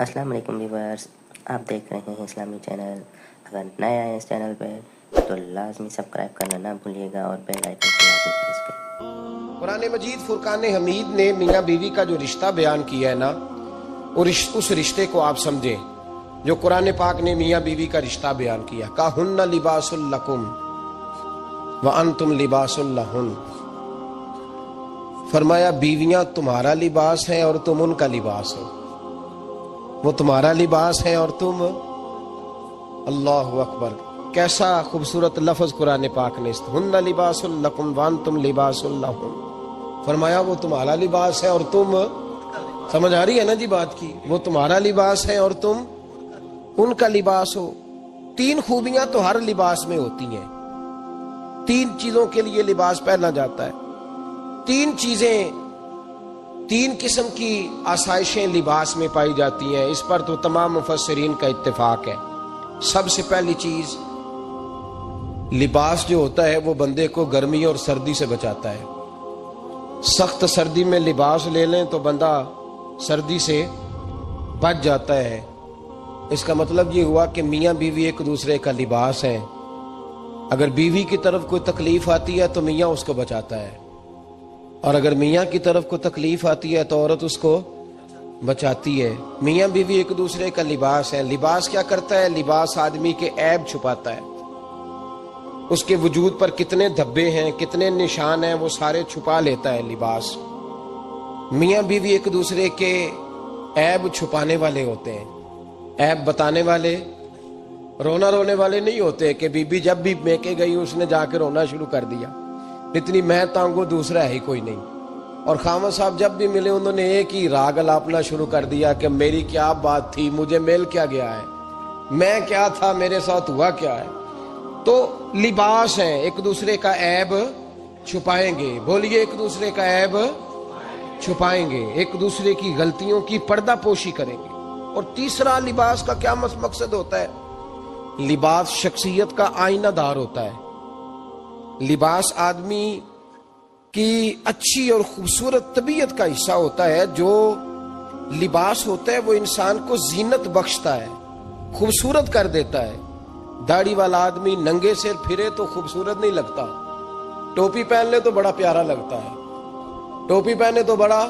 السلام علیکم ویورز، آپ دیکھ رہے ہیں اسلامی چینل۔ اگر نئے آئے اس چینل پہ تو لازمی سبسکرائب کرنا نہ بھولیے گا اور بیل آئکن کو لازمی پریس کریں۔ قرآن مجید فرقان حمید نے میاں بیوی کا جو رشتہ بیان کیا ہے نا، اس رشتے کو آپ سمجھیں جو قرآن پاک نے میاں بیوی کا رشتہ بیان کیا۔ کہن لباس لکم وانتم لباس لہن، فرمایا بیویاں تمہارا لباس ہیں اور تم ان کا لباس ہو۔ وہ تمہارا لباس ہے اور تم، اللہ اکبر، کیسا خوبصورت لفظ قرآن پاک نے ہن لباس لکم وانتم لباس لہن، فرمایا وہ تمہارا لباس ہے اور تم، سمجھ آ رہی ہے نا جی بات کی، وہ تمہارا لباس ہے اور تم ان کا لباس ہو۔ تین خوبیاں تو ہر لباس میں ہوتی ہیں، تین چیزوں کے لیے لباس پہنا جاتا ہے۔ تین چیزیں، تین قسم کی آسائشیں لباس میں پائی جاتی ہیں، اس پر تو تمام مفسرین کا اتفاق ہے۔ سب سے پہلی چیز، لباس جو ہوتا ہے وہ بندے کو گرمی اور سردی سے بچاتا ہے۔ سخت سردی میں لباس لے لیں تو بندہ سردی سے بچ جاتا ہے۔ اس کا مطلب یہ ہوا کہ میاں بیوی ایک دوسرے کا لباس ہے۔ اگر بیوی کی طرف کوئی تکلیف آتی ہے تو میاں اس کو بچاتا ہے، اور اگر میاں کی طرف کو تکلیف آتی ہے تو عورت اس کو بچاتی ہے۔ میاں بیوی ایک دوسرے کا لباس ہے۔ لباس کیا کرتا ہے؟ لباس آدمی کے عیب چھپاتا ہے، اس کے وجود پر کتنے دھبے ہیں، کتنے نشان ہیں، وہ سارے چھپا لیتا ہے لباس۔ میاں بیوی ایک دوسرے کے عیب چھپانے والے ہوتے ہیں، عیب بتانے والے، رونا رونے والے نہیں ہوتے کہ بی بی جب بھی میکے گئی اس نے جا کے رونا شروع کر دیا، اتنی میں تانگو دوسرا ہے ہی کوئی نہیں۔ اور خامد صاحب جب بھی ملے انہوں نے ایک ہی راگ الاپنا شروع کر دیا کہ میری کیا بات تھی، مجھے مل کیا گیا ہے، میں کیا تھا، میرے ساتھ ہوا کیا ہے۔ تو لباس ہیں، ایک دوسرے کا عیب چھپائیں گے، بولیے ایک دوسرے کا عیب چھپائیں گے، ایک دوسرے کی غلطیوں کی پردہ پوشی کریں گے۔ اور تیسرا، لباس کا کیا مقصد ہوتا ہے؟ لباس شخصیت کا آئینہ دار ہوتا ہے۔ لباس آدمی کی اچھی اور خوبصورت طبیعت کا حصہ ہوتا ہے۔ جو لباس ہوتا ہے وہ انسان کو زینت بخشتا ہے، خوبصورت کر دیتا ہے۔ داڑھی والا آدمی ننگے سر پھرے تو خوبصورت نہیں لگتا، ٹوپی پہن لے تو بڑا پیارا لگتا ہے، ٹوپی پہنے تو بڑا،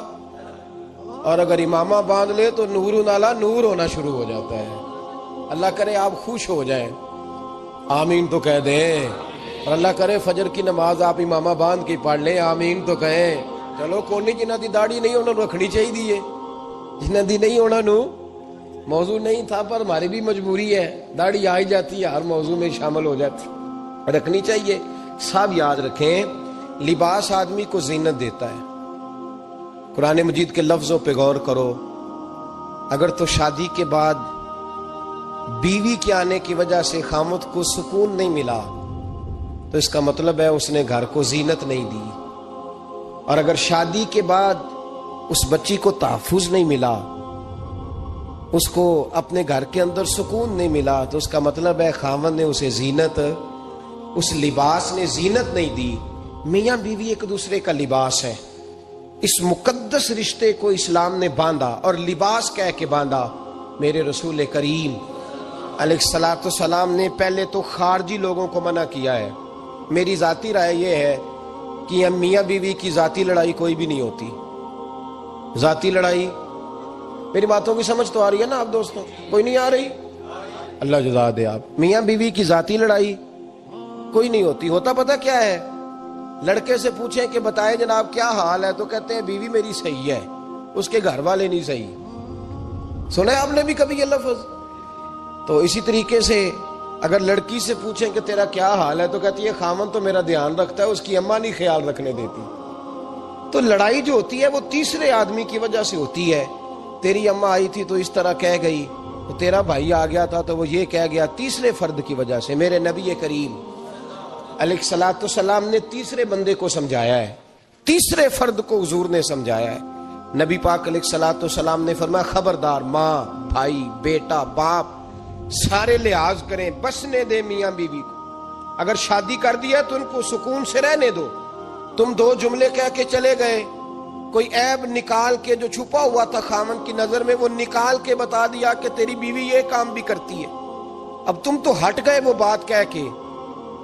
اور اگر امامہ باندھ لے تو نور نالا نور ہونا شروع ہو جاتا ہے۔ اللہ کرے آپ خوش ہو جائیں، آمین تو کہہ دیں، اور اللہ کرے فجر کی نماز آپ امامہ باندھ کے پڑھ لیں، آمین تو کہیں۔ چلو کونی جنہ دی داڑھی نہیں انہوں نے رکھنی چاہیے دیئے، جنہ دی نہیں ہونا نو موضوع نہیں تھا، پر ہماری بھی مجبوری ہے، داڑھی آئی جاتی ہے، ہر موضوع میں شامل ہو جاتی، رکھنی چاہیے۔ سب یاد رکھیں، لباس آدمی کو زینت دیتا ہے۔ قرآن مجید کے لفظوں پہ غور کرو، اگر تو شادی کے بعد بیوی کے آنے کی وجہ سے خامد کو سکون نہیں ملا تو اس کا مطلب ہے اس نے گھر کو زینت نہیں دی، اور اگر شادی کے بعد اس بچی کو تحفظ نہیں ملا، اس کو اپنے گھر کے اندر سکون نہیں ملا، تو اس کا مطلب ہے خامد نے اسے زینت، اس لباس نے زینت نہیں دی۔ میاں بیوی ایک دوسرے کا لباس ہے۔ اس مقدس رشتے کو اسلام نے باندھا، اور لباس کہہ کے باندھا۔ میرے رسول کریم علیہ الصلوۃ والسلام نے پہلے تو خارجی لوگوں کو منع کیا ہے۔ میری ذاتی رائے یہ ہے کہ میاں بیوی کی ذاتی لڑائی کوئی بھی نہیں ہوتی۔ ذاتی لڑائی، میری باتوں کی سمجھ تو آ رہی ہے نا آپ دوستوں؟ کوئی نہیں آ رہی؟ اللہ جزا دے آپ۔ میاں بیوی کی ذاتی لڑائی کوئی نہیں ہوتی۔ ہوتا پتہ کیا ہے؟ لڑکے سے پوچھیں کہ بتائے جناب کیا حال ہے، تو کہتے ہیں بیوی میری صحیح ہے، اس کے گھر والے نہیں صحیح۔ سنا آپ نے بھی کبھی یہ لفظ؟ تو اسی طریقے سے اگر لڑکی سے پوچھیں کہ تیرا کیا حال ہے، تو کہتی ہے خامن تو میرا دھیان رکھتا ہے، اس کی اماں نہیں خیال رکھنے دیتی۔ تو لڑائی جو ہوتی ہے وہ تیسرے آدمی کی وجہ سے ہوتی ہے۔ تیری اماں آئی تھی تو اس طرح کہہ گئی، تو تیرا بھائی آ گیا تھا تو وہ یہ کہہ گیا، تیسرے فرد کی وجہ سے۔ میرے نبی کریم علیہ الصلوۃ والسلام نے تیسرے بندے کو سمجھایا ہے، تیسرے فرد کو حضور نے سمجھایا ہے۔ نبی پاک علیہ الصلوۃ والسلام نے فرمایا خبردار، ماں، بھائی، بیٹا، باپ، سارے لحاظ کریں، بسنے دے میاں بیوی کو۔ اگر شادی کر دیا تو ان کو سکون سے رہنے دو۔ تم دو جملے کہہ کے چلے گئے، کوئی عیب نکال کے جو چھپا ہوا تھا خامن کی نظر میں وہ نکال کے بتا دیا کہ تیری بیوی یہ کام بھی کرتی ہے. اب تم تو ہٹ گئے وہ بات کہہ کے.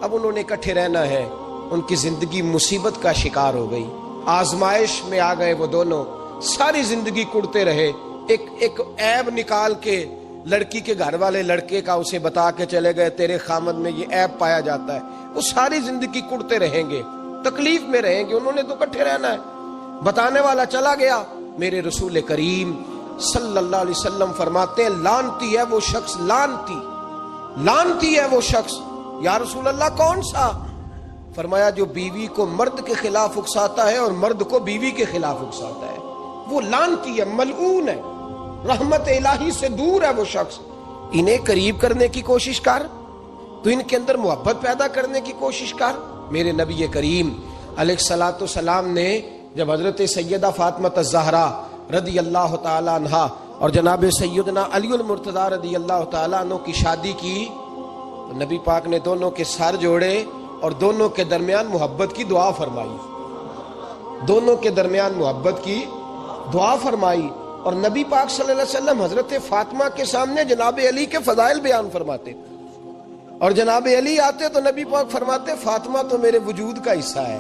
اب انہوں نے اکٹھے رہنا ہے. ان کی زندگی مصیبت کا شکار ہو گئی, آزمائش میں آ گئے وہ دونوں. ساری زندگی کڑتے رہے. ایک عیب نکال کے لڑکی کے گھر والے لڑکے کا اسے بتا کے چلے گئے تیرے خامد میں یہ عیب پایا جاتا ہے. وہ ساری زندگی کڑتے رہیں گے, تکلیف میں رہیں گے. انہوں نے تو اکٹھے رہنا ہے. بتانے والا چلا گیا. میرے رسول کریم صلی اللہ علیہ وسلم فرماتے ہیں لعنتی ہے وہ شخص, لعنتی ہے وہ شخص. یا رسول اللہ کون سا؟ فرمایا جو بیوی کو مرد کے خلاف اکساتا ہے اور مرد کو بیوی کے خلاف اکساتا ہے, وہ لعنتی ہے, ملعون ہے, رحمت الہی سے دور ہے وہ شخص. انہیں قریب کرنے کی کوشش کر, تو ان کے اندر محبت پیدا کرنے کی کوشش کر. میرے نبی کریم علیہ الصلوۃ والسلام نے جب حضرت سیدہ فاطمہ الزہرا رضی اللہ تعالی عنہا اور جناب سیدنا علی المرتضیٰ رضی اللہ تعالی عنہ کی شادی کی تو نبی پاک نے دونوں کے سر جوڑے اور دونوں کے درمیان محبت کی دعا فرمائی. دونوں کے درمیان محبت کی دعا فرمائی. اور نبی پاک صلی اللہ علیہ وسلم حضرت فاطمہ کے سامنے جناب علی کے فضائل بیان فرماتے, اور جناب علی آتے تو نبی پاک فرماتے فاطمہ تو میرے وجود کا حصہ ہے,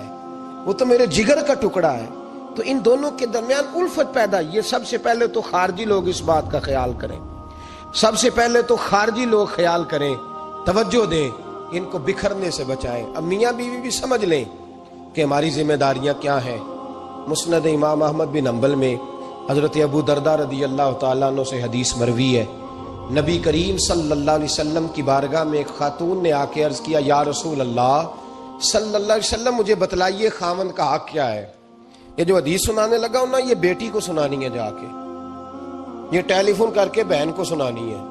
وہ تو میرے جگر کا ٹکڑا ہے. تو ان دونوں کے درمیان الفت پیدا. یہ سب سے پہلے تو خارجی لوگ اس بات کا خیال کریں, سب سے پہلے تو خارجی لوگ خیال کریں, توجہ دیں, ان کو بکھرنے سے بچائیں. اب میاں بیوی بھی سمجھ لیں کہ ہماری ذمہ داریاں کیا ہیں. مسند امام احمد بن حنبل میں حضرت ابو درداء رضی اللہ تعالیٰ عنہ سے حدیث مروی ہے. نبی کریم صلی اللہ علیہ وسلم کی بارگاہ میں ایک خاتون نے آ کے عرض کیا یا رسول اللہ صلی اللہ علیہ وسلم مجھے بتلائیے خاوند کا حق کیا ہے. یہ جو حدیث سنانے لگا ہوں نا, یہ بیٹی کو سنانی ہے جا کے, یہ ٹیلی فون کر کے بہن کو سنانی ہے.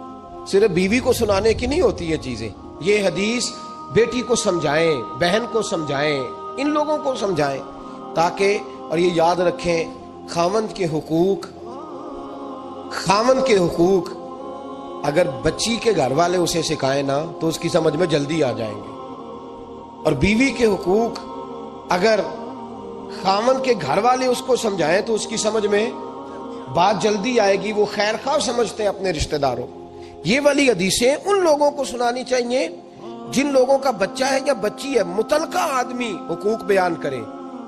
صرف بیوی کو سنانے کی نہیں ہوتی یہ چیزیں. یہ حدیث بیٹی کو سمجھائیں, بہن کو سمجھائیں, ان لوگوں کو سمجھائیں تاکہ, اور یہ یاد رکھیں خاوند کے حقوق اگر بچی کے گھر والے اسے سکھائیں نا تو اس کی سمجھ میں جلدی آ جائیں گے, اور بیوی کے حقوق اگر خاوند کے گھر والے اس کو سمجھائیں تو اس کی سمجھ میں بات جلدی آئے گی. وہ خیر خواہ سمجھتے ہیں اپنے رشتہ داروں. یہ والی حدیثیں ان لوگوں کو سنانی چاہیے جن لوگوں کا بچہ ہے یا بچی ہے. متعلقہ آدمی حقوق بیان کرے.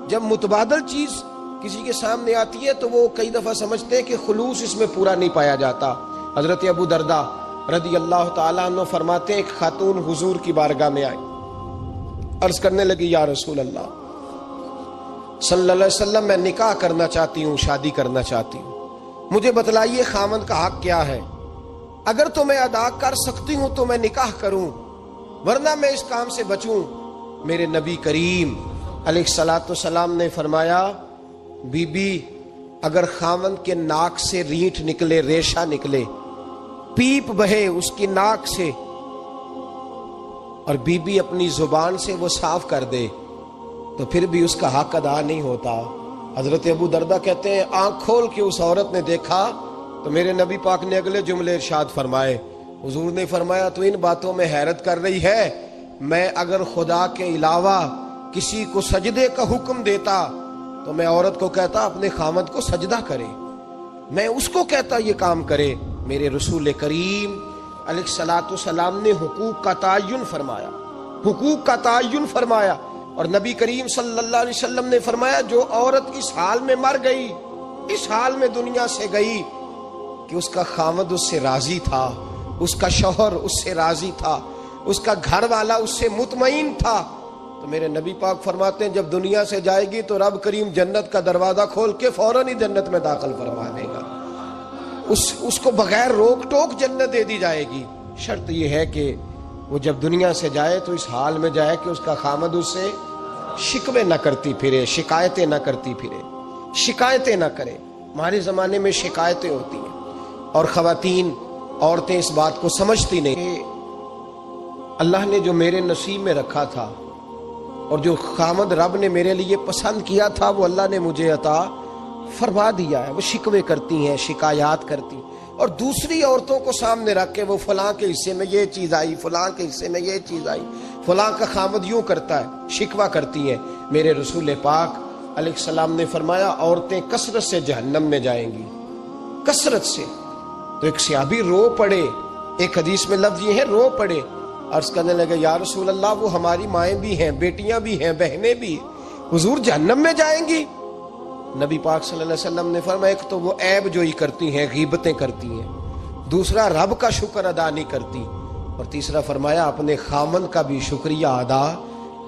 جب متبادل چیز کسی کے سامنے آتی ہے تو وہ کئی دفعہ سمجھتے ہیں کہ خلوص اس میں پورا نہیں پایا جاتا. حضرت ابو درداء رضی اللہ تعالیٰ عنہ فرماتے ہیں ایک خاتون حضور کی بارگاہ میں آئی, عرض کرنے لگی یا رسول اللہ صلی اللہ علیہ وسلم میں نکاح کرنا چاہتی ہوں, شادی کرنا چاہتی ہوں, مجھے بتلائیے خاوند کا حق کیا ہے. اگر تو میں ادا کر سکتی ہوں تو میں نکاح کروں, ورنہ میں اس کام سے بچوں. میرے نبی کریم علیہ الصلوۃ والسلام نے فرمایا بی بی اگر خاوند کے ناک سے رینٹ نکلے, ریشہ نکلے, پیپ بہے اس کی ناک سے, اور بی بی اپنی زبان سے وہ صاف کر دے تو پھر بھی اس کا حق ادا نہیں ہوتا. حضرت ابو درداء کہتے ہیں آنکھ کھول کے اس عورت نے دیکھا تو میرے نبی پاک نے اگلے جملے ارشاد فرمائے. حضور نے فرمایا تو ان باتوں میں حیرت کر رہی ہے, میں اگر خدا کے علاوہ کسی کو سجدے کا حکم دیتا تو میں عورت کو کہتا اپنے خاوند کو سجدہ کرے, میں اس کو کہتا یہ کام کرے. میرے رسول کریم علیہ الصلوۃ والسلام نے حقوق کا تعین فرمایا, حقوق کا تعین فرمایا. اور نبی کریم صلی اللہ علیہ وسلم نے فرمایا جو عورت اس حال میں مر گئی, اس حال میں دنیا سے گئی کہ اس کا خاوند اس سے راضی تھا, اس کا شوہر اس سے راضی تھا, اس کا گھر والا اس سے مطمئن تھا, تو میرے نبی پاک فرماتے ہیں جب دنیا سے جائے گی تو رب کریم جنت کا دروازہ کھول کے فوراً ہی جنت میں داخل فرما دے گا. اس کو بغیر روک ٹوک جنت دے دی جائے گی. شرط یہ ہے کہ وہ جب دنیا سے جائے تو اس حال میں جائے کہ اس کا خامد اس سے شکوے نہ کرتی پھرے, شکایتیں نہ کرتی پھرے, شکایتیں نہ کرے. ہمارے زمانے میں شکایتیں ہوتی ہیں اور خواتین عورتیں اس بات کو سمجھتی نہیں کہ اللہ نے جو میرے نصیب میں رکھا تھا اور جو خامد رب نے میرے لیے پسند کیا تھا وہ اللہ نے مجھے عطا فرما دیا ہے. وہ شکوے کرتی ہیں, شکایات کرتی ہیں, اور دوسری عورتوں کو سامنے رکھ کے وہ فلاں کے حصے میں یہ چیز آئی, فلاں کے حصے میں یہ چیز آئی, فلاں کا خامد یوں کرتا ہے, شکوہ کرتی ہیں. میرے رسول پاک علیہ السلام نے فرمایا عورتیں کثرت سے جہنم میں جائیں گی، کثرت سے. تو ایک صحابی رو پڑے، ایک حدیث میں لفظ یہ ہے رو پڑے. عرض کرنے لگے یا رسول اللہ وہ ہماری مائیں بھی ہیں، بیٹیاں بھی ہیں، بہنیں بھی، حضور جہنم میں جائیں گی؟ نبی پاک صلی اللہ علیہ وسلم نے فرمایا ایک تو وہ عیب جوئی کرتی ہیں، غیبتیں کرتی ہیں، دوسرا رب کا شکر ادا نہیں کرتی، اور تیسرا فرمایا اپنے خامن کا بھی شکریہ ادا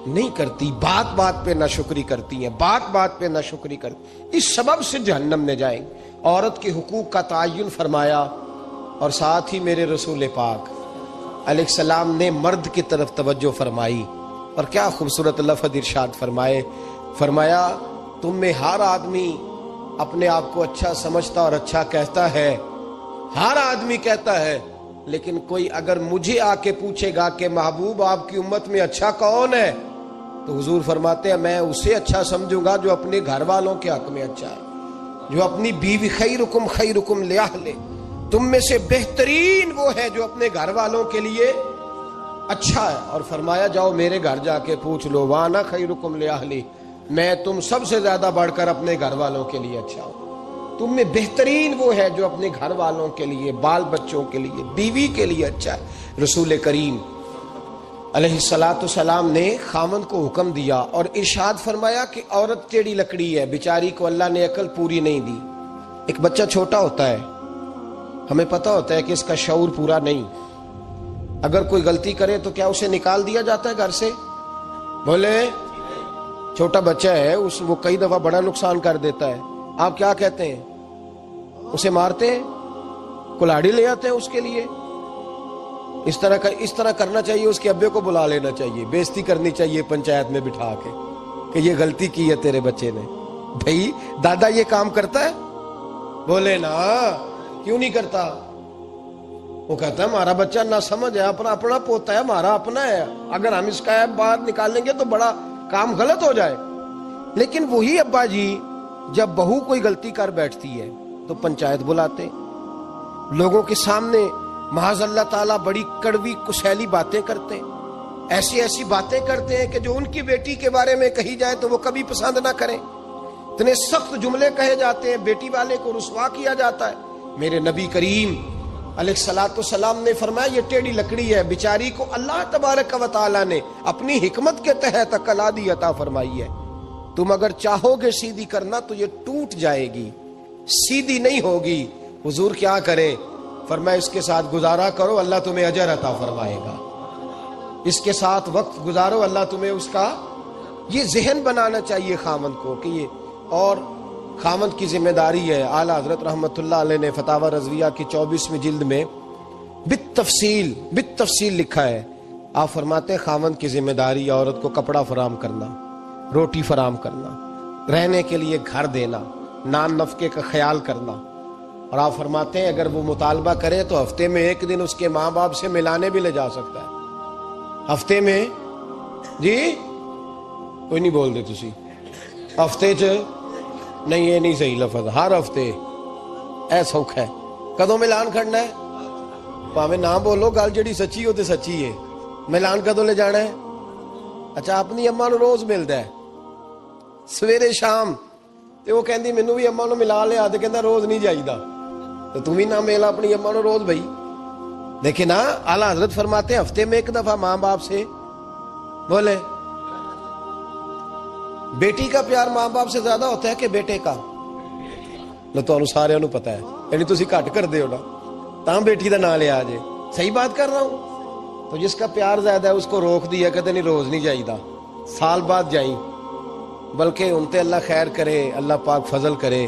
نہیں کرتی، بات بات پہ ناشکری کرتی ہیں، بات بات پہ ناشکری کرتی، اس سبب سے جہنم میں جائیں گے. عورت کے حقوق کا تعین فرمایا، اور ساتھ ہی میرے رسول پاک علیہ السلام نے مرد کی طرف توجہ فرمائی، اور کیا خوبصورت لفظ ارشاد فرمائے، فرمایا تم میں ہر آدمی اپنے آپ کو اچھا سمجھتا اور اچھا کہتا ہے، ہر آدمی کہتا ہے، لیکن کوئی اگر مجھے آ کے پوچھے گا کہ محبوب آپ کی امت میں اچھا کون ہے، تو حضور فرماتے ہیں میں اسے اچھا سمجھوں گا جو اپنے گھر والوں کے حق میں اچھا ہے، جو اپنی بیوی خیرکم لأہلہ، تم میں سے بہترین وہ ہے جو اپنے گھر والوں کے لیے اچھا ہے. اور فرمایا جاؤ میرے گھر جا کے پوچھ لو وانا خیرکم لأہلہ، میں تم سب سے زیادہ بڑھ کر اپنے گھر والوں کے لیے اچھا ہوں. تم میں بہترین وہ ہے جو اپنے گھر والوں کے لیے، بال بچوں کے لیے، بیوی کے لیے اچھا ہے. رسول کریم علیہ السلام نے خامند کو حکم دیا اور ارشاد فرمایا کہ عورت ٹیڑھی لکڑی ہے، بیچاری کو اللہ نے عقل پوری نہیں دی. ایک بچہ چھوٹا ہوتا ہے، ہمیں پتہ ہوتا ہے کہ اس کا شعور پورا نہیں، اگر کوئی غلطی کرے تو کیا اسے نکال دیا جاتا ہے گھر سے؟ بولے چھوٹا بچہ ہے، وہ کئی دفعہ بڑا نقصان کر دیتا ہے، آپ کیا کہتے ہیں؟ اسے مارتے ہیں، کلاڑی لے آتے ہیں اس کے لیے؟ اس طرح کرنا چاہیے، اس کے ابے کو بلا لینا چاہیے، بےزتی کرنی چاہیے پنچایت میں بٹھا کے کہ یہ غلطی کی ہے تیرے بچے نے. بھائی دادا یہ کام کرتا ہے؟ بولے نا، کیوں نہیں کرتا؟ وہ کہتا ہے ہمارا بچہ نہ سمجھ ہے، اپنا پوتا ہے، ہمارا اپنا ہے، اگر ہم اس کا باہر نکالیں گے تو بڑا کام غلط ہو جائے. لیکن وہی ابا جی جب بہو کوئی غلطی کر بیٹھتی ہے تو پنچایت بلاتے، لوگوں کے سامنے معاذ اللہ تعالیٰ بڑی کڑوی کسیلی باتیں کرتے، ایسی باتیں کرتے ہیں کہ جو ان کی بیٹی کے بارے میں کہی جائے تو وہ کبھی پسند نہ کریں. اتنے سخت جملے کہے جاتے ہیں، بیٹی والے کو رسوا کیا جاتا ہے. میرے نبی کریم علیہ السلام نے فرمایا یہ ٹیڑھی لکڑی ہے، بیچاری کو اللہ تبارک و تعالیٰ نے اپنی حکمت کے تحت عقل عادی عطا فرمائی ہے. تم اگر چاہو گے سیدھی کرنا تو یہ ٹوٹ جائے گی، سیدھی نہیں ہوگی. حضور کیا کریں؟ فرمایا اس کے ساتھ گزارا کرو، اللہ تمہیں اجر عطا فرمائے گا. اس کے ساتھ وقت گزارو، اللہ تمہیں اس کا، یہ ذہن بنانا چاہیے خامند کو کہ یہ، اور خامند کی ذمہ داری ہے. اعلیٰ حضرت رحمت اللہ علیہ نے فتاوی رضویہ کی 24ویں جلد میں بالتفصیل لکھا ہے. آپ فرماتے ہیں خامند کی ذمہ داری عورت کو کپڑا فراہم کرنا، روٹی فراہم کرنا، رہنے کے لیے گھر دینا، نان نفقے کا خیال کرنا. اور آپ فرماتے ہیں اگر وہ مطالبہ کرے تو ہفتے میں ایک دن اس کے ماں باپ سے ملانے بھی لے جا سکتا ہے. ہفتے میں جی کوئی نہیں بول دے تسی، ہفتے نہیں، یہ نہیں صحیح لفظ، ہر ہفتے ایسا ہے. کدوں ملان کھڑنا ہے؟ پاویں نہ بولو، گل جڑی سچی ہو تے سچی ہے. ملان کدوں لے جانا ہے؟ اچھا اپنی اماں نو روز ملدا ہے سویرے شام، تے وہ کہندی مینوں بھی اماں نو ملا لیا، تے کہندا روز نہیں جائیدا. تو تم ہی نہ ملا اپنی اماں نو روز بھائی. لیکن اعلیٰ حضرت فرماتے ہیں ہفتے میں ایک دفعہ ماں باپ سے بولے. بیٹی کا پیار ماں باپ سے زیادہ ہوتا ہے کہ بیٹے کا؟ تو سارے انہوں پتا ہے، یعنی تسی گھٹ کر دے ہو نا تاں بیٹی دا نام لیا جے. صحیح بات کر رہا ہوں؟ تو جس کا پیار زیادہ ہے اس کو روک دیا، کہتے نہیں روز نہیں جائیدا، سال بعد جائیں. بلکہ ان تے اللہ خیر کرے، اللہ پاک فضل کرے.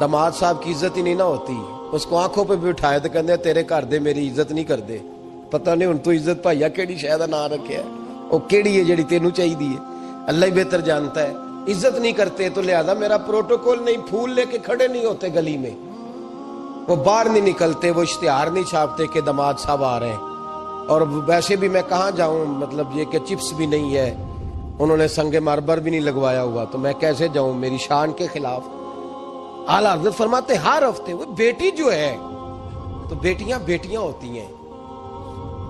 داماد صاحب کی عزت ہی نہیں نہ ہوتی، اس کو آنکھوں پہ بھی اٹھائے تو کہتے ہیں تیرے گھر دے میری عزت نہیں کر دے. پتہ نہیں ان تو عزت بھائیا کیڑی شے دا نام رکھیا ہے، وہ کیڑی ہے جڑی تینوں چاہیے ہے، اللہ ہی بہتر جانتا ہے. عزت نہیں کرتے تو لہذا میرا پروٹوکول نہیں، پھول لے کے کھڑے نہیں ہوتے گلی میں، وہ باہر نہیں نکلتے، وہ اشتہار نہیں چھاپتے کہ داماد صاحب آ رہے ہیں. اور ویسے بھی میں کہاں جاؤں، مطلب یہ کہ چپس بھی نہیں ہے، انہوں نے سنگ مرمر بھی نہیں لگوایا ہوا، تو میں کیسے جاؤں، میری شان کے خلاف. اعلیٰ حضرت فرماتے ہر ہفتے وہ بیٹی جو ہے، تو بیٹیاں ہوتی ہیں.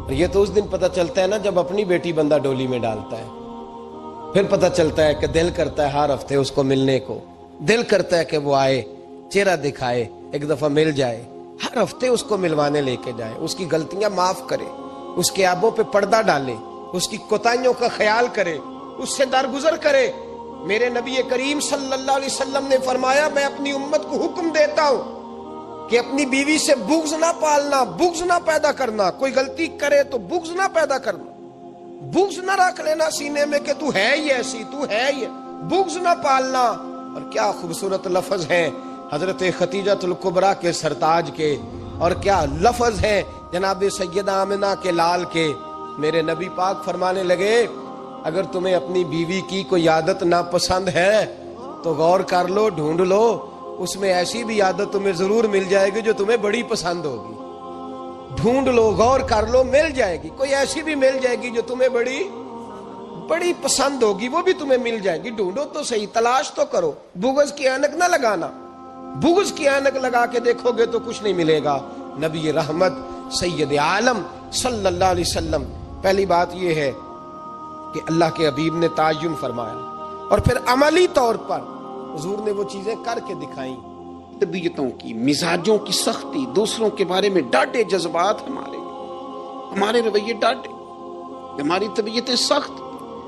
اور یہ تو اس دن پتہ چلتا ہے نا جب اپنی بیٹی بندہ ڈولی میں ڈالتا ہے. پھر پتہ چلتا ہے کہ دل کرتا ہے ہر ہفتے اس کو ملنے کو، دل کرتا ہے کہ وہ آئے، چہرہ دکھائے، ایک دفعہ مل جائے، ہر ہفتے اس کو ملوانے لے کے جائے، اس کی غلطیاں معاف کرے، اس کے عیبوں پہ پردہ ڈالے، اس کی کوتاہیوں کا خیال کرے، اس سے درگزر کرے۔ میرے نبی کریم صلی اللہ علیہ وسلم نے فرمایا میں اپنی امت کو حکم دیتا ہوں کہ اپنی بیوی سے بغض نہ پالنا، بغض نہ پیدا کرنا، کوئی غلطی کرے تو بغض نہ پیدا کرنا، بغض نہ رکھ لینا سینے میں کہ تو ہے ہی ایسی، تو ہے ہی، بغض نہ پالنا۔ اور کیا خوبصورت لفظ ہیں حضرت خدیجہ الکبریٰ کے سرتاج کے، اور کیا لفظ ہیں جناب سیدہ آمنہ کے لال کے۔ میرے نبی پاک فرمانے لگے اگر تمہیں اپنی بیوی کی کوئی عادت ناپسند ہے تو غور کر لو، ڈھونڈ لو، اس میں ایسی بھی عادت تمہیں ضرور مل جائے گی جو تمہیں بڑی پسند ہوگی۔ ڈھونڈ لو، غور کر لو، مل جائے گی، کوئی ایسی بھی مل جائے گی جو تمہیں بڑی پسند ہوگی، وہ بھی تمہیں مل جائے گی۔ ڈھونڈو تو صحیح، تلاش تو کرو، بغض کی اینک نہ لگانا، بغض کی اینک لگا کے دیکھو گے تو کچھ نہیں ملے گا۔ نبی رحمت سید عالم صلی اللہ علیہ وسلم، پہلی بات یہ ہے کہ اللہ کے حبیب نے تعین فرمایا، اور پھر عملی طور پر حضور نے وہ چیزیں کر کے دکھائیں۔ طبیعتوں کی، مزاجوں کی سختی، دوسروں کے بارے میں ڈاٹے جذبات، ہمارے رویے ڈاٹے، ہماری طبیعتیں سخت۔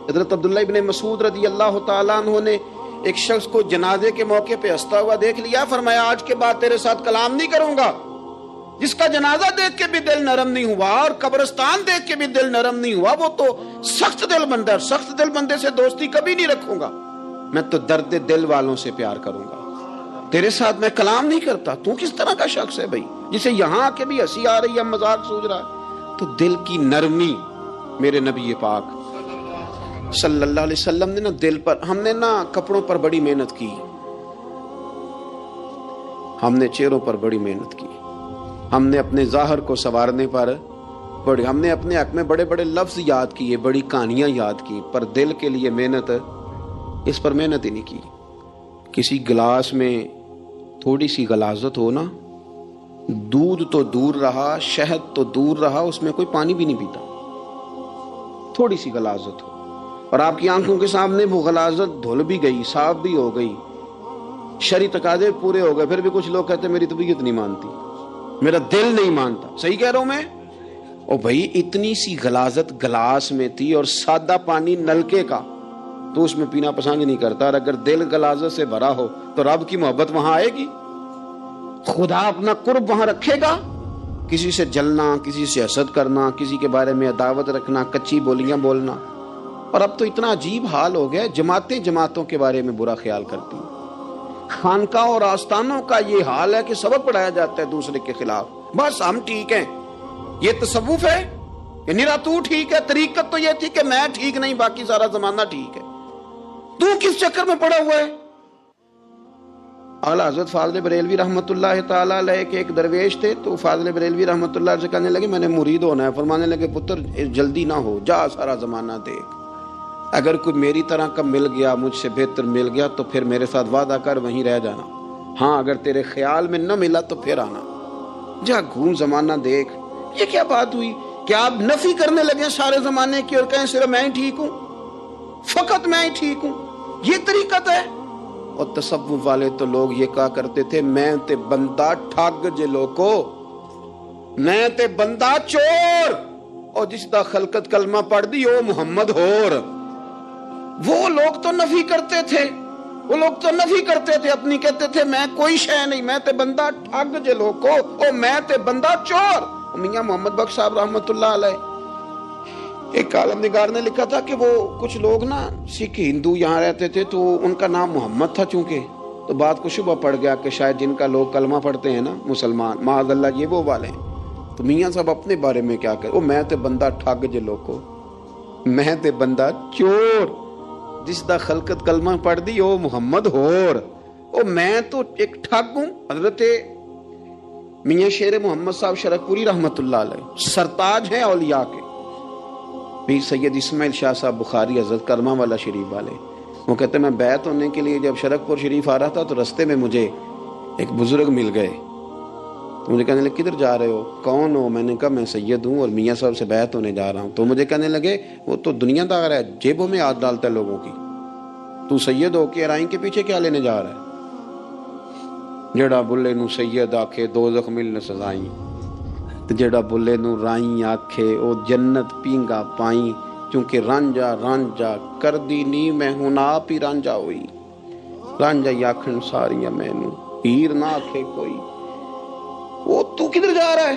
حضرت عبداللہ ابن مسعود رضی اللہ تعالیٰ عنہ نے ایک شخص کو جنازے کے موقع پہ ہنستا ہوا دیکھ لیا، فرمایا آج کے بعد تیرے ساتھ کلام نہیں کروں گا۔ جس کا جنازہ دیکھ کے بھی دل نرم نہیں ہوا اور قبرستان دیکھ کے بھی دل نرم نہیں ہوا، وہ تو سخت دل بندہ ہے۔ سخت دل بندے سے دوستی کبھی نہیں رکھوں گا، میں تو درد دل والوں سے پیار کروں گا، تیرے ساتھ میں کلام نہیں کرتا۔ تو کس طرح کا شخص ہے بھائی جسے یہاں آ کے بھی ہنسی آ رہی ہے، مذاق سوچ رہا ہے؟ تو دل کی نرمی، میرے نبی پاک صلی اللہ علیہ وسلم نے نا دل پر، ہم نے نا کپڑوں پر بڑی محنت کی، ہم نے چہروں پر بڑی محنت کی، ہم نے اپنے ظاہر کو سنوارنے پر ہم نے اپنے حق میں بڑے بڑے لفظ یاد کیے، بڑی کہانیاں یاد کی، پر دل کے لیے محنت، اس پر محنت ہی نہیں کی۔ کسی گلاس میں تھوڑی سی غلاظت ہو نا، دودھ تو دور رہا، شہد تو دور رہا، اس میں کوئی پانی بھی نہیں پیتا۔ تھوڑی سی غلاظت ہو اور آپ کی آنکھوں کے سامنے وہ غلاظت دھل بھی گئی، صاف بھی ہو گئی، شرعی تقاضے پورے ہو گئے، پھر بھی کچھ لوگ کہتے ہیں میری طبیعت نہیں مانتی، میرا دل نہیں مانتا۔ صحیح کہہ رہا ہوں میں؟ او بھائی اتنی سی غلاظت گلاس میں تھی اور سادہ پانی نلکے کا، تو اس میں پینا پسند نہیں کرتا۔ اور اگر دل غلاظت سے بھرا ہو تو رب کی محبت وہاں آئے گی، خدا اپنا قرب وہاں رکھے گا۔ کسی سے جلنا، کسی سے حسد کرنا، کسی کے بارے میں عداوت رکھنا، کچی بولیاں بولنا، اور اب تو اتنا عجیب حال ہو گیا، جماعتیں جماعتوں کے بارے میں برا خیال کرتی ہیں۔ خانقاہ اور آستانوں کا یہ حال ہے کہ سبق پڑھایا جاتا ہے دوسرے کے خلاف، بس ہم ٹھیک ہیں۔ یہ تصوف ہے کہ نرا تو ٹھیک ہے؟ طریقت تو یہ تھی کہ میں ٹھیک نہیں، باقی سارا زمانہ ٹھیک ہے۔ تو کس چکر میں پڑا ہوا ہے؟ اعلیٰ حضرت فاضل بریلوی رحمۃ اللہ تعالی علیہ کے ایک درویش تھے، تو فاضل بریلوی رحمۃ اللہ سے کہنے لگے میں نے مرید ہونا ہے۔ فرمانے لگے پتر جلدی نہ ہو، جا سارا زمانہ دیکھ، اگر کوئی میری طرح کا مل گیا، مجھ سے بہتر مل گیا تو پھر میرے ساتھ وعدہ کر وہیں رہ جانا، ہاں اگر تیرے خیال میں نہ ملا تو پھر آنا، جا گھوم زمانہ دیکھ۔ یہ کیا بات ہوئی کہ آپ نفی کرنے لگے سارے زمانے کی اور کہیں صرف میں ہی ٹھیک ہوں، فقط میں ہی ٹھیک ہوں؟ یہ طریقت ہے؟ اور تصوف والے تو لوگ یہ کہا کرتے تھے میں تے بندہ ٹھگ جے لوکو، میں تے بندہ چور، اور جس دا خلقت کلمہ پڑھ دی او محمد ہور۔ وہ لوگ تو نفی کرتے تھے، وہ لوگ تو نفی کرتے تھے اپنی، کہتے تھے میں کوئی شے نہیں، میں تے بندہ ٹھگ جے لوکو، او میں تے بندہ چور۔ میاں محمد بخش صاحب رحمۃ اللہ علیہ، ایک کالم نگار نے لکھا تھا کہ وہ کچھ لوگ نا سکھ ہندو یہاں رہتے تھے تو ان کا نام محمد تھا چونکہ، تو بات کو شبہ پڑ گیا کہ شاید جن کا لوگ کلمہ پڑھتے ہیں نا مسلمان، معاذ اللہ یہ وہ والے ہیں۔ تو میاں صاحب اپنے بارے میں کیا کہ میں تے بندہ ٹھگ جے لوکو، میں تے بندہ چور، جس دا خلقت کلمہ پڑھ دی او محمد ہور، او میں تو ایک ٹھگ ہوں۔ حضرت میاں شیر محمد صاحب شرک پوری رحمت اللہ علیہ سرتاج ہیں اولیاء کے، پیر سید اسماعیل شاہ صاحب بخاری حضرت کرما والا شریف والے، وہ کہتے ہیں میں بیعت ہونے کے لیے جب شرک پور شریف آ رہا تھا تو رستے میں مجھے ایک بزرگ مل گئے، تو مجھے کہنے لگے کدھر جا رہے ہو؟ کون ہو؟ میں نے کہا میں سید ہوں اور میاں صاحب سے بیعت ہونے جا رہا ہوں۔ تو مجھے کہنے لگے وہ تو دنیا دار ہے، جیبوں میں ہاتھ ڈالتا ہے لوگوں کی، تو سید ہو کے رائیں کے پیچھے کیا لینے جا رہا ہے؟ جڑا بلے نو سید آکھے دوزخ ملن سزائیں، تے جڑا بلے نو رائیں آکھے او جنت پینگا پائیں، چونکہ رانجا رانجا کر دی نی میں ہوں آپ ہی رانجا ہوئی، رانجا آکھن ساریاں مینوں ہیر نہ آکھے کوئی۔ وہ تو کدھر جا رہا ہے؟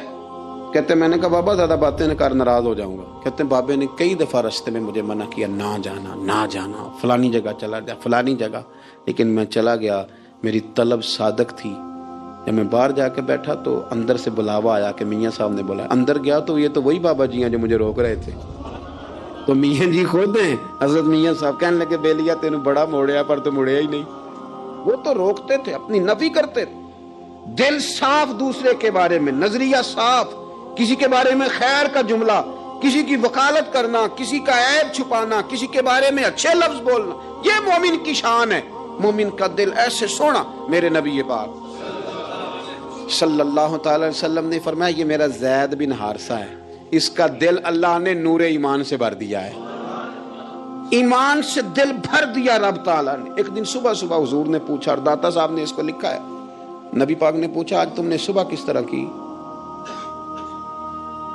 کہتے میں نے کہا بابا زیادہ باتیں نہ کر، ناراض ہو جاؤں گا۔ کہتے ہیں بابے نے کئی دفعہ راستے میں مجھے منع کیا، نہ جانا نہ جانا، فلانی جگہ چلا جا فلانی جگہ، لیکن میں چلا گیا، میری طلب صادق تھی۔ جب میں باہر جا کے بیٹھا تو اندر سے بلاوا آیا کہ میاں صاحب نے بولا، اندر گیا تو یہ تو وہی بابا جی ہیں جو مجھے روک رہے تھے، تو میاں جی خود ہیں حضرت میاں صاحب۔ کہنے لگے بیلیا تینوں بڑا موڑیا پر تو مڑیا ہی نہیں۔ وہ تو روکتے تھے، اپنی نفی کرتے تھے، دل صاف دوسرے کے بارے میں، نظریہ صاف، کسی کے بارے میں خیر کا جملہ، کسی کی وکالت کرنا، کسی کا عیب چھپانا، کسی کے بارے میں اچھے لفظ بولنا، یہ مومن کی شان ہے۔ مومن کا دل ایسے سونا، میرے نبی پاک صلی اللہ تعالی وسلم نے فرمایا یہ میرا زید بن حارثہ ہے، اس کا دل اللہ نے نور ایمان سے بھر دیا ہے، ایمان سے دل بھر دیا رب تعالیٰ نے۔ ایک دن صبح صبح حضور نے پوچھا، اور داتا صاحب نے اس کو لکھا ہے، نبی پاک نے پوچھا آج تم نے صبح کس طرح کی؟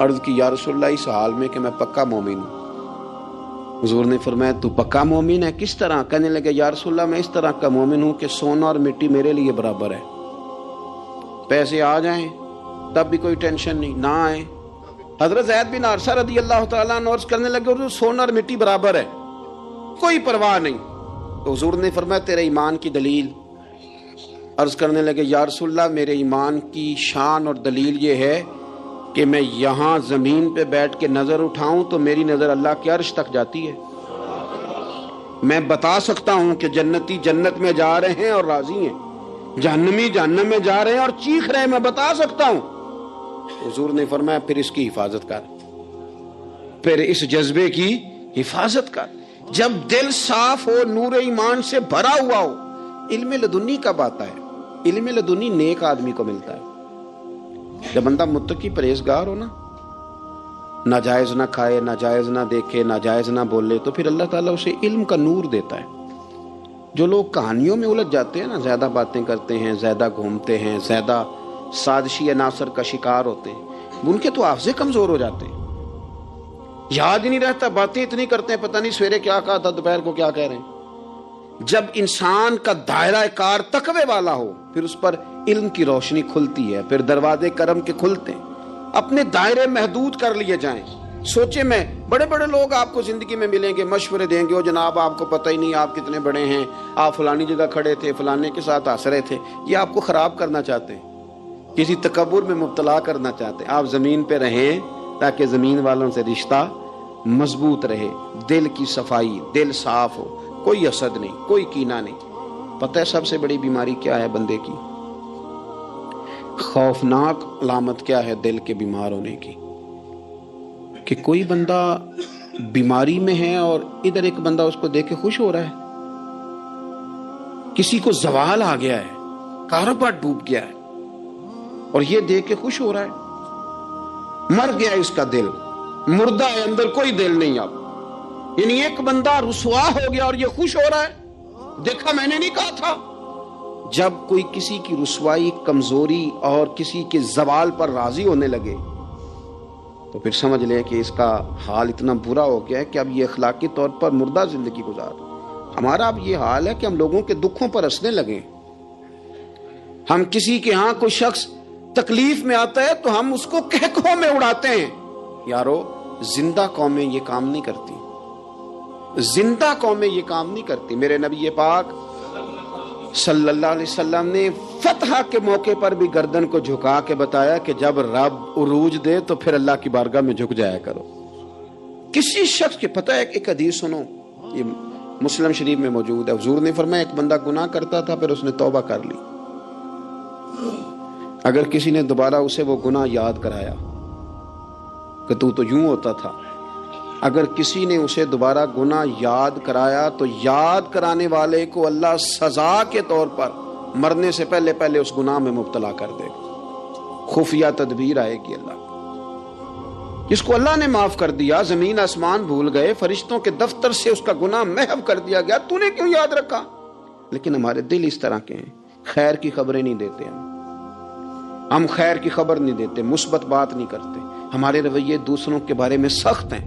عرض کی یا رسول اللہ اس حال میں کہ میں پکا مومن ہوں۔ حضور نے فرمایا تو پکا مومن ہے، کس طرح؟ کہنے لگے یا رسول اللہ میں اس طرح کا مومن ہوں کہ سونا اور مٹی میرے لیے برابر ہے، پیسے آ جائیں تب بھی کوئی ٹینشن نہیں، نہ آئے۔ حضرت زید بن حارثہ رضی اللہ تعالیٰ عنہ عرض کرنے لگے حضور سونا اور مٹی برابر ہے، کوئی پرواہ نہیں۔ تو حضور نے فرمایا تیرے ایمان کی دلیل؟ عرض کرنے لگے یا رسول اللہ میرے ایمان کی شان اور دلیل یہ ہے کہ میں یہاں زمین پہ بیٹھ کے نظر اٹھاؤں تو میری نظر اللہ کے عرش تک جاتی ہے، میں بتا سکتا ہوں کہ جنتی جنت میں جا رہے ہیں اور راضی ہیں، جہنمی جہنم میں جا رہے ہیں اور چیخ رہے ہیں، میں بتا سکتا ہوں۔ حضور نے فرمایا پھر اس کی حفاظت کر، پھر اس جذبے کی حفاظت کر۔ جب دل صاف ہو، نور ایمان سے بھرا ہوا ہو، علم لدنی کب آتا ہے؟ علم لدنی نیک آدمی کو ملتا ہے، جب بندہ متقی پرہیزگار ہو نا، ناجائز نہ کھائے، ناجائز نہ دیکھے، ناجائز نہ بولے، تو پھر اللہ تعالیٰ اسے علم کا نور دیتا ہے۔ جو لوگ کہانیوں میں الجھ جاتے ہیں نا، زیادہ باتیں کرتے ہیں، زیادہ گھومتے ہیں، زیادہ سازشی عناصر کا شکار ہوتے ہیں، ان کے تو حافظے کمزور ہو جاتے ہیں، یاد ہی نہیں رہتا، باتیں اتنی کرتے ہیں پتہ نہیں سویرے کیا کہا تھا، دوپہر کو کیا کہہ رہے ہیں۔ جب انسان کا دائرہ کار تقوی والا ہو پھر اس پر علم کی روشنی کھلتی ہے، پھر دروازے کرم کے کھلتے ہیں، اپنے دائرے محدود کر لیے جائیں۔ سوچے میں بڑے بڑے لوگ آپ کو زندگی میں ملیں گے، مشورے دیں گے، وہ جناب آپ کو پتہ ہی نہیں آپ کتنے بڑے ہیں، آپ فلانی جگہ کھڑے تھے، فلانے کے ساتھ ہنس رہے تھے، یہ آپ کو خراب کرنا چاہتے ہیں، کسی تکبر میں مبتلا کرنا چاہتے ہیں۔ آپ زمین پہ رہیں تاکہ زمین والوں سے رشتہ مضبوط رہے، دل کی صفائی، دل صاف ہو، کوئی حسد نہیں، کوئی کینہ نہیں۔ پتہ ہے سب سے بڑی بیماری کیا ہے بندے کی؟ خوفناک علامت کیا ہے دل کے بیمار ہونے کی؟ کہ کوئی بندہ بیماری میں ہے اور ادھر ایک بندہ اس کو دیکھ کے خوش ہو رہا ہے، کسی کو زوال آ گیا ہے، کاروبار ڈوب گیا ہے اور یہ دیکھ کے خوش ہو رہا ہے، مر گیا اس کا دل، مردہ ہے، اندر کوئی دل نہیں۔ اب یعنی ایک بندہ رسوا ہو گیا اور یہ خوش ہو رہا ہے، دیکھا میں نے نہیں کہا تھا۔ جب کوئی کسی کی رسوائی، کمزوری اور کسی کے زوال پر راضی ہونے لگے تو پھر سمجھ لیں کہ اس کا حال اتنا برا ہو گیا ہے کہ اب یہ اخلاقی طور پر مردہ زندگی گزار۔ ہمارا اب یہ حال ہے کہ ہم لوگوں کے دکھوں پر ہنسنے لگے، ہم کسی کے ہاں کوئی شخص تکلیف میں آتا ہے تو ہم اس کو کہکوں میں اڑاتے ہیں۔ یارو زندہ قومیں یہ کام نہیں کرتی، زندہ قومیں یہ کام نہیں کرتی۔ میرے نبی پاک صلی اللہ علیہ وسلم نے فتح کے موقع پر بھی گردن کو جھکا کے بتایا کہ جب رب عروج دے تو پھر اللہ کی بارگاہ میں جھک جایا کرو۔ کسی شخص کے پتہ ہے، ایک حدیث سنو، یہ مسلم شریف میں موجود ہے، حضور نے فرمایا ایک بندہ گناہ کرتا تھا پھر اس نے توبہ کر لی، اگر کسی نے دوبارہ اسے وہ گناہ یاد کرایا کہ تو یوں ہوتا تھا، اگر کسی نے اسے دوبارہ گناہ یاد کرایا تو یاد کرانے والے کو اللہ سزا کے طور پر مرنے سے پہلے اس گناہ میں مبتلا کر دے گا۔ خفیہ تدبیر آئے گی اللہ کی۔ جس کو اللہ نے معاف کر دیا، زمین آسمان بھول گئے، فرشتوں کے دفتر سے اس کا گناہ محو کر دیا گیا، تو نے کیوں یاد رکھا؟ لیکن ہمارے دل اس طرح کے ہیں، خیر کی خبریں نہیں دیتے، ہم خیر کی خبر نہیں دیتے، مثبت بات نہیں کرتے، ہمارے رویے دوسروں کے بارے میں سخت ہیں۔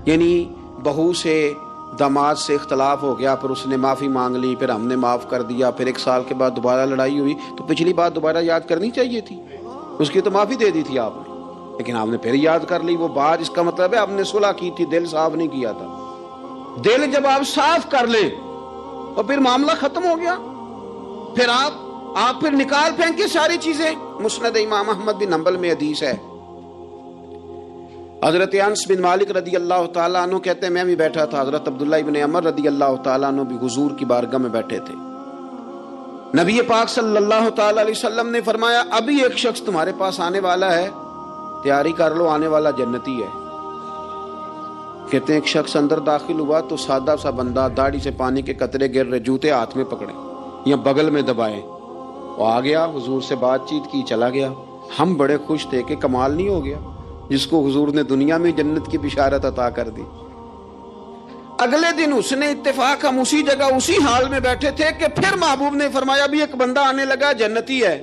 یعنی بہو سے داماد سے اختلاف ہو گیا، پھر اس نے معافی مانگ لی، پھر ہم نے معاف کر دیا، پھر 1 سال کے بعد دوبارہ لڑائی ہوئی تو پچھلی بات دوبارہ یاد کرنی چاہیے تھی، اس کی تو معافی دے دی تھی آپ نے، لیکن آپ نے پھر یاد کر لی وہ بات۔ اس کا مطلب ہے آپ نے صلح کی تھی، دل صاف نہیں کیا تھا۔ دل جب آپ صاف کر لیں تو پھر معاملہ ختم ہو گیا، پھر آپ پھر نکال پھینکے ساری چیزیں۔ مسند امام احمد بن حنبل میں حدیث ہے، حضرت انس بن مالک رضی اللہ تعالیٰ عنہ کہتے ہیں میں بھی بیٹھا تھا، حضرت عبداللہ ابن عمر رضی اللہ تعالیٰ عنہ بھی حضور کی بارگاہ میں بیٹھے تھے۔ نبی پاک صلی اللہ تعالیٰ علیہ وسلم نے فرمایا ابھی ایک شخص تمہارے پاس آنے والا ہے، تیاری کر لو، آنے والا جنتی ہے۔ کہتے ہیں ایک شخص اندر داخل ہوا تو سادہ سا بندہ، داڑھی سے پانی کے قطرے گر رہے، جوتے ہاتھ میں پکڑے یا بغل میں دبائے، وہ آ گیا، حضور سے بات چیت کی، چلا گیا۔ ہم بڑے خوش تھے کہ کمال نہیں ہو گیا جس کو حضور نے دنیا میں جنت کی بشارت عطا کر دی۔ اگلے دن اس نے اتفاق، ہم اسی جگہ اسی حال میں بیٹھے تھے کہ پھر محبوب نے فرمایا بھی ایک بندہ آنے لگا، جنتی ہے۔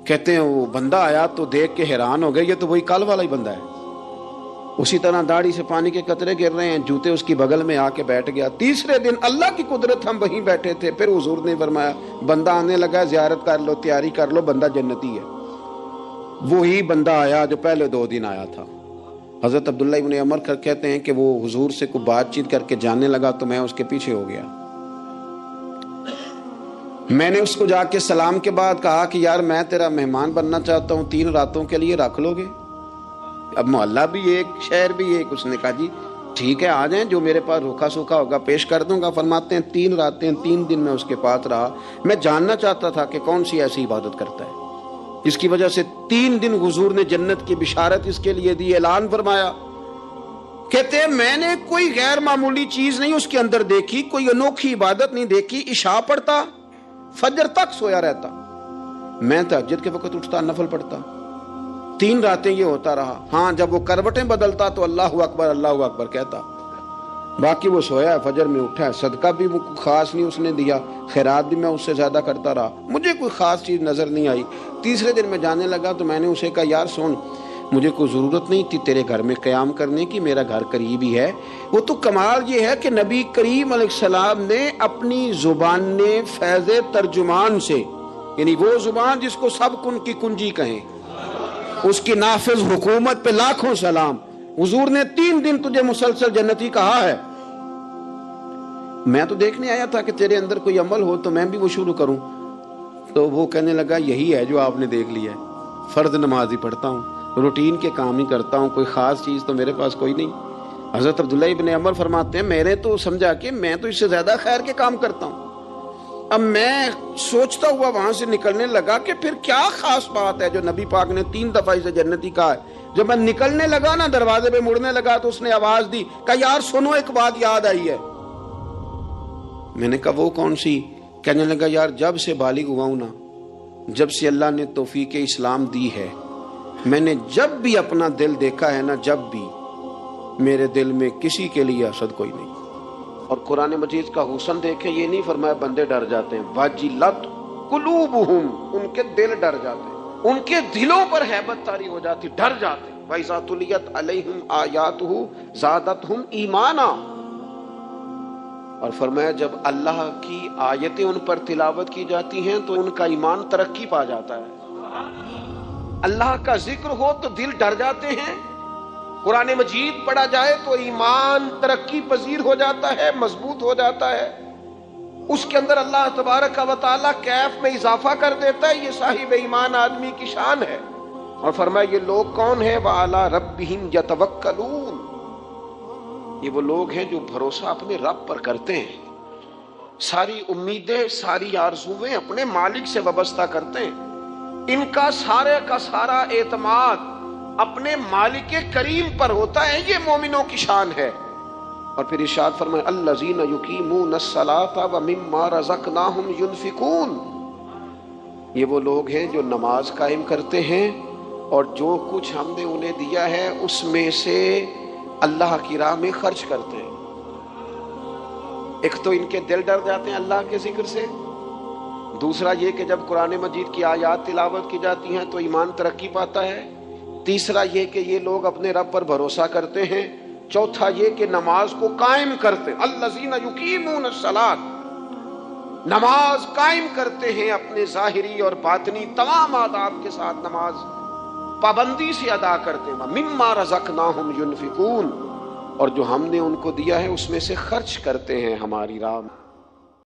کہتے ہیں وہ بندہ آیا تو دیکھ کے حیران ہو گئے، یہ تو وہی کل والا ہی بندہ ہے۔ اسی طرح داڑھی سے پانی کے قطرے گر رہے ہیں، جوتے اس کی بغل میں آ کے بیٹھ گیا۔ تیسرے دن اللہ کی قدرت، ہم وہیں بیٹھے تھے، پھر حضور نے فرمایا بندہ آنے لگا، زیارت کر لو، تیاری کر لو، بندہ جنتی ہے۔ وہی بندہ آیا جو پہلے 2 دن آیا تھا۔ حضرت عبداللہ ابن عمر کہتے ہیں کہ وہ حضور سے کوئی بات چیت کر کے جاننے لگا تو میں اس کے پیچھے ہو گیا۔ میں نے اس کو جا کے سلام کے بعد کہا کہ یار میں تیرا مہمان بننا چاہتا ہوں، 3 راتوں کے لیے رکھ لو گے؟ اب محلہ بھی ایک، شہر بھی ایک۔ اس نے کہا جی ٹھیک ہے، آ جائیں، جو میرے پاس روکھا سوکھا ہوگا پیش کر دوں گا۔ فرماتے ہیں 3 راتیں 3 دن میں اس کے پاس رہا۔ میں جاننا چاہتا تھا کہ کون سی ایسی عبادت کرتا ہے اس کی وجہ سے 3 دن حضور نے جنت کی بشارت اس کے لیے دی، اعلان فرمایا۔ کہتے ہیں میں نے کوئی غیر معمولی چیز نہیں اس کے اندر دیکھی، کوئی انوکھی عبادت نہیں دیکھی۔ عشاء پڑھتا، فجر تک سویا رہتا، میں تہجد کے وقت اٹھتا، نفل پڑھتا۔ 3 راتیں یہ ہوتا رہا۔ ہاں جب وہ کروٹیں بدلتا تو اللہ اکبر اللہ اکبر کہتا، باقی وہ سویا ہے، فجر میں اٹھا ہے۔ صدقہ بھی خاص نہیں اس نے دیا، خیرات بھی میں اس سے زیادہ کرتا رہا، مجھے کوئی خاص چیز نظر نہیں آئی۔ تیسرے دن میں جانے لگا تو میں نے اسے کہا یار سن، مجھے کوئی ضرورت نہیں تھی تیرے گھر میں قیام کرنے کی، میرا گھر قریب ہی ہے۔ وہ تو کمال یہ ہے کہ نبی کریم علیہ السلام نے اپنی زبان فیض ترجمان سے، یعنی وہ زبان جس کو سب کن کی کنجی کہیں، اس کی نافذ حکومت پہ لاکھوں سلام، حضور نے 3 دن تجھے مسلسل جنتی کہا ہے۔ میں تو دیکھنے آیا تھا کہ تیرے اندر کوئی عمل ہو تو میں بھی وہ شروع کروں۔ تو وہ کہنے لگا یہی ہے جو آپ نے دیکھ لیا ہے، فرض نماز ہی پڑھتا ہوں، روٹین کے کام ہی کرتا ہوں، کوئی خاص چیز تو میرے پاس کوئی نہیں۔ حضرت عبداللہ ابن عمر فرماتے ہیں میں نے تو سمجھا کہ میں تو اس سے زیادہ خیر کے کام کرتا ہوں۔ اب میں سوچتا ہوا وہاں سے نکلنے لگا کہ پھر کیا خاص بات ہے جو نبی پاک نے 3 دفعہ اسے جنتی کہا ہے۔ جب میں نکلنے لگا نا، دروازے پہ مڑنے لگا تو اس نے آواز دی، کہا یار سنو، ایک بات یاد آئی ہے۔ میں نے کہا وہ کون سی؟ کہنے لگا یار جب سے بالغ ہوا ہوں نا، جب سے اللہ نے توفیق اسلام دی ہے، میں نے جب بھی اپنا دل دیکھا ہے نا، جب بھی میرے دل میں کسی کے لیے حسد کوئی نہیں۔ اور قرآن مجید کا حسن دیکھیں، یہ نہیں فرمایا بندے ڈر جاتے ہیں، واجلت قلوبہم، ان کے دل ڈر جاتے ہیں، ان کے دلوں پر ہیبت طاری ہو جاتی، ڈر جاتے ہیں۔ وَإِذَا تُلِيَتْ عَلَيْهِمْ آيَاتُهُ زَادَتْهُمْ ایمانا۔ اور فرمایا جب اللہ کی آیتیں ان پر تلاوت کی جاتی ہیں تو ان کا ایمان ترقی پا جاتا ہے۔ اللہ کا ذکر ہو تو دل ڈر جاتے ہیں، قرآن مجید پڑھا جائے تو ایمان ترقی پذیر ہو جاتا ہے، مضبوط ہو جاتا ہے، اس کے اندر اللہ تبارک و تعالیٰ کیف میں اضافہ کر دیتا ہے۔ یہ صاحب ایمان آدمی کی شان ہے۔ اور فرمایا یہ لوگ کون ہیں؟ وَعَلَىٰ رَبِّهِمْ يَتَوَكَّلُونَ، یہ وہ لوگ ہیں جو بھروسہ اپنے رب پر کرتے ہیں، ساری امیدیں، ساری آرزویں اپنے مالک سے وابستہ کرتے ہیں، ان کا سارا اعتماد اپنے مالک کریم پر ہوتا ہے۔ یہ مومنوں کی شان ہے۔ اور پھر ارشاد فرمائے الذین یقیمون الصلاۃ ومما رزقناہم ینفقون، یہ وہ لوگ ہیں جو نماز قائم کرتے ہیں اور جو کچھ ہم نے انہیں دیا ہے اس میں سے اللہ کی راہ میں خرچ کرتے ہیں۔ ایک تو ان کے دل ڈر جاتے ہیں اللہ کے ذکر سے، دوسرا یہ کہ جب قرآن مجید کی آیات تلاوت کی جاتی ہیں تو ایمان ترقی پاتا ہے، تیسرا یہ کہ یہ لوگ اپنے رب پر بھروسہ کرتے ہیں، چوتھا یہ کہ نماز کو قائم کرتے ہیں، الذین یقیمون الصلاۃ، نماز قائم کرتے ہیں، اپنے ظاہری اور باطنی تمام آداب کے ساتھ نماز پابندی سے ادا کرتے ہیں، مما رزقناہم ینفقون، اور جو ہم نے ان کو دیا ہے اس میں سے خرچ کرتے ہیں ہماری راہ میں۔